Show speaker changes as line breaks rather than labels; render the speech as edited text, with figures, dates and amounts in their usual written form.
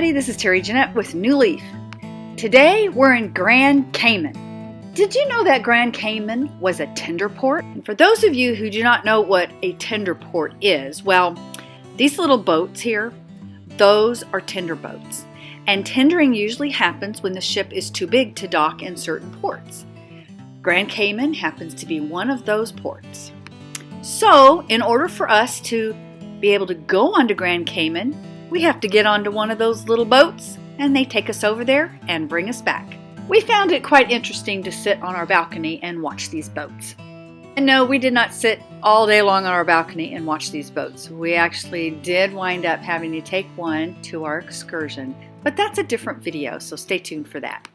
Hi, this is Terry Jeanette with New Leaf. Today we're in Grand Cayman. Did you know that Grand Cayman was a tender port? And for those of you who do not know what a tender port is, well, these little boats here, those are tender boats. And tendering usually happens when the ship is too big to dock in certain ports. Grand Cayman happens to be one of those ports. So, in order for us to be able to go onto Grand Cayman, we have to get onto one of those little boats, and they take us over there and bring us back. We found it quite interesting to sit on our balcony and watch these boats. And no, we did not sit all day long on our balcony and watch these boats. We actually did wind up having to take one to our excursion, but that's a different video, so stay tuned for that.